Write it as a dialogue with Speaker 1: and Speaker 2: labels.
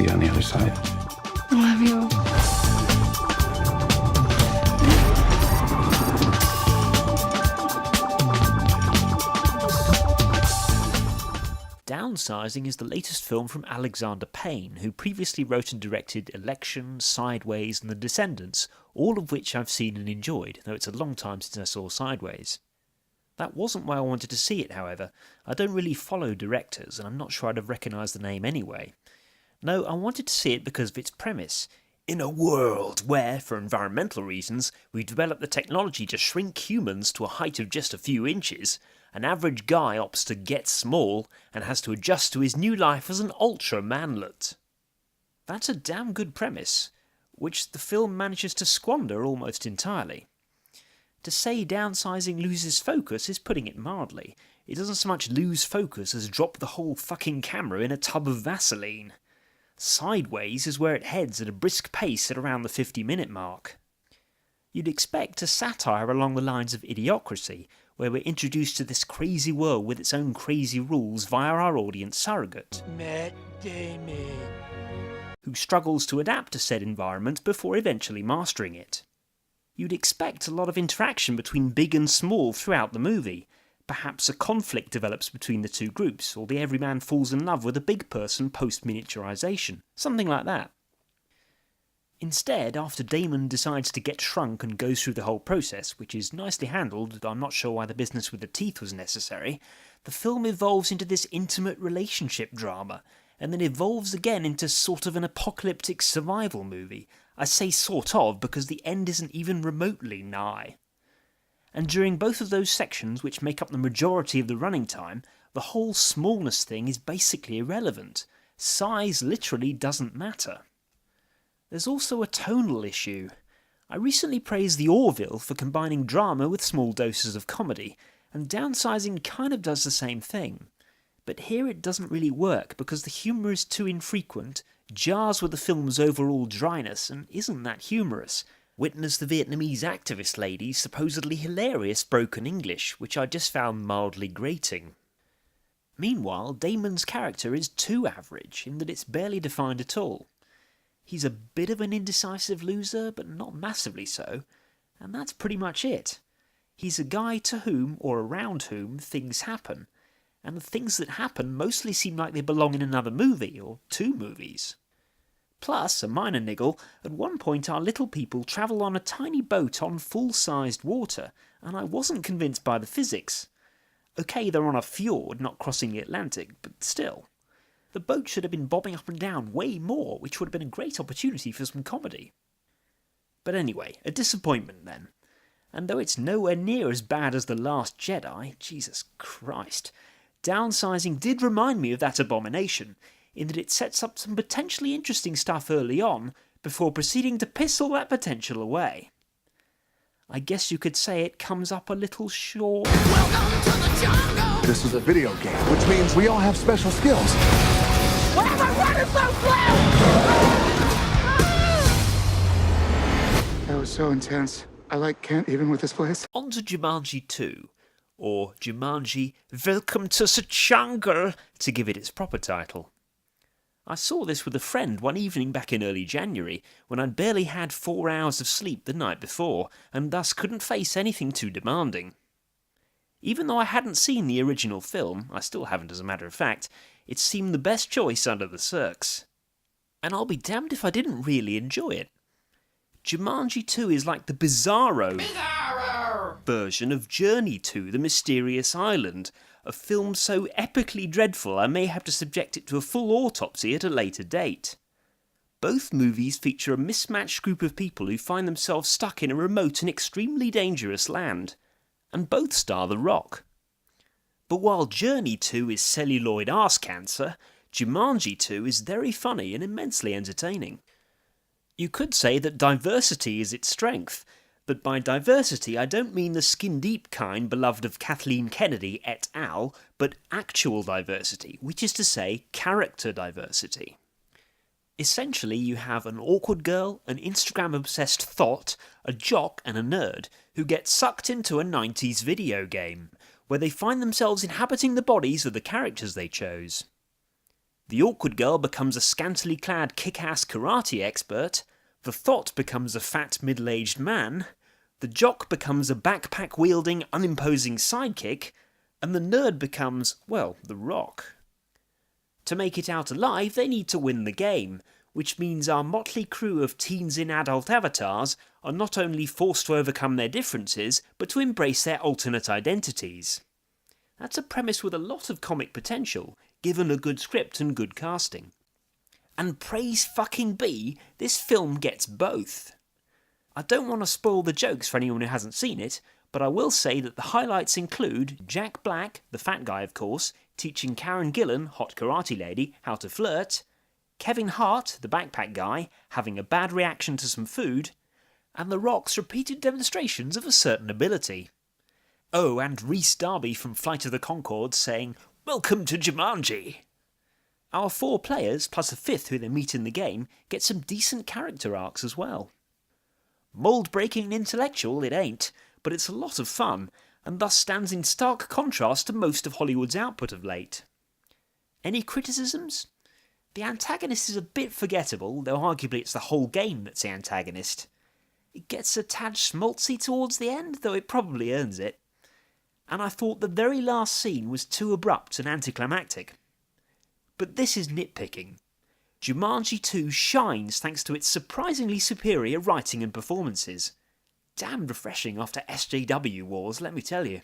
Speaker 1: see you on the other side.
Speaker 2: I love you.
Speaker 3: Downsizing is the latest film from Alexander Payne, who previously wrote and directed Election, Sideways and The Descendants, all of which I've seen and enjoyed, though it's a long time since I saw Sideways. That wasn't why I wanted to see it, however. I don't really follow directors, and I'm not sure I'd have recognised the name anyway. No, I wanted to see it because of its premise. In a world where, for environmental reasons, we develop the technology to shrink humans to a height of just a few inches, an average guy opts to get small and has to adjust to his new life as an ultra-manlet. That's a damn good premise, which the film manages to squander almost entirely. To say Downsizing loses focus is putting it mildly. It doesn't so much lose focus as drop the whole fucking camera in a tub of Vaseline. Sideways is where it heads at a brisk pace at around the 50-minute mark. You'd expect a satire along the lines of Idiocracy, where we're introduced to this crazy world with its own crazy rules via our audience surrogate,
Speaker 4: Matt Damon,
Speaker 3: who struggles to adapt to said environment before eventually mastering it. You'd expect a lot of interaction between big and small throughout the movie. Perhaps a conflict develops between the two groups, or the everyman falls in love with a big person post-miniaturization. Something like that. Instead, after Damon decides to get shrunk and goes through the whole process, which is nicely handled, though I'm not sure why the business with the teeth was necessary, the film evolves into this intimate relationship drama, and then evolves again into sort of an apocalyptic survival movie. I say sort of because the end isn't even remotely nigh. And during both of those sections, which make up the majority of the running time, the whole smallness thing is basically irrelevant. Size literally doesn't matter. There's also a tonal issue. I recently praised The Orville for combining drama with small doses of comedy, and Downsizing kind of does the same thing. But here it doesn't really work because the humour is too infrequent, jars with the film's overall dryness, and isn't that humorous. Witness the Vietnamese activist lady's supposedly hilarious broken English, which I just found mildly grating. Meanwhile, Damon's character is too average, in that it's barely defined at all. He's a bit of an indecisive loser, but not massively so, and that's pretty much it. He's a guy to whom, or around whom, things happen, and the things that happen mostly seem like they belong in another movie, or two movies. Plus, a minor niggle, at one point our little people travel on a tiny boat on full-sized water, and I wasn't convinced by the physics. Okay, they're on a fjord, not crossing the Atlantic, but still. The boat should have been bobbing up and down way more, which would have been a great opportunity for some comedy. But anyway, a disappointment then. And though it's nowhere near as bad as The Last Jedi, Jesus Christ, Downsizing did remind me of that abomination, in that it sets up some potentially interesting stuff early on, before proceeding to piss all that potential away. I guess you could say it comes up a little short.
Speaker 4: welcome to the jungle.
Speaker 5: This is a video game, which means we all have special skills.
Speaker 4: Why am I running so slow?
Speaker 5: That was so intense. I can't even with this place.
Speaker 3: On to Jumanji 2, or Jumanji Welcome to the Jungle, to give it its proper title. I saw this with a friend one evening back in early January, when I'd barely had 4 hours of sleep the night before, and thus couldn't face anything too demanding. Even though I hadn't seen the original film, I still haven't as a matter of fact, it seemed the best choice under the circs. And I'll be damned if I didn't really enjoy it. Jumanji 2 is like the Bizarro version of Journey to the Mysterious Island, a film so epically dreadful I may have to subject it to a full autopsy at a later date. Both movies feature a mismatched group of people who find themselves stuck in a remote and extremely dangerous land, and both star The Rock. But while Journey 2 is celluloid arse cancer, Jumanji 2 is very funny and immensely entertaining. You could say that diversity is its strength, but by diversity I don't mean the skin-deep kind beloved of Kathleen Kennedy et al., but actual diversity, which is to say character diversity. Essentially, you have an awkward girl, an Instagram-obsessed thought, a jock and a nerd, who get sucked into a 90s video game, where they find themselves inhabiting the bodies of the characters they chose. The awkward girl becomes a scantily clad kick-ass karate expert, the thought becomes a fat middle-aged man, the jock becomes a backpack-wielding, unimposing sidekick, and the nerd becomes, well, The Rock. To make it out alive, they need to win the game, which means our motley crew of teens in adult avatars are not only forced to overcome their differences, but to embrace their alternate identities. That's a premise with a lot of comic potential, given a good script and good casting. And praise fucking be, this film gets both. I don't want to spoil the jokes for anyone who hasn't seen it, but I will say that the highlights include Jack Black, the fat guy of course, teaching Karen Gillan, hot karate lady, how to flirt, Kevin Hart, the backpack guy, having a bad reaction to some food, and The Rock's repeated demonstrations of a certain ability. Oh, and Rhys Darby from Flight of the Conchords saying, "Welcome to Jumanji!" Our 4 players, plus a 5th who they meet in the game, get some decent character arcs as well. Mould-breaking and intellectual it ain't, but it's a lot of fun, and thus stands in stark contrast to most of Hollywood's output of late. Any criticisms? The antagonist is a bit forgettable, though arguably it's the whole game that's the antagonist. It gets a tad schmaltzy towards the end, though it probably earns it. And I thought the very last scene was too abrupt and anticlimactic. But this is nitpicking. Jumanji 2 shines thanks to its surprisingly superior writing and performances. Damn refreshing after SJW wars, let me tell you.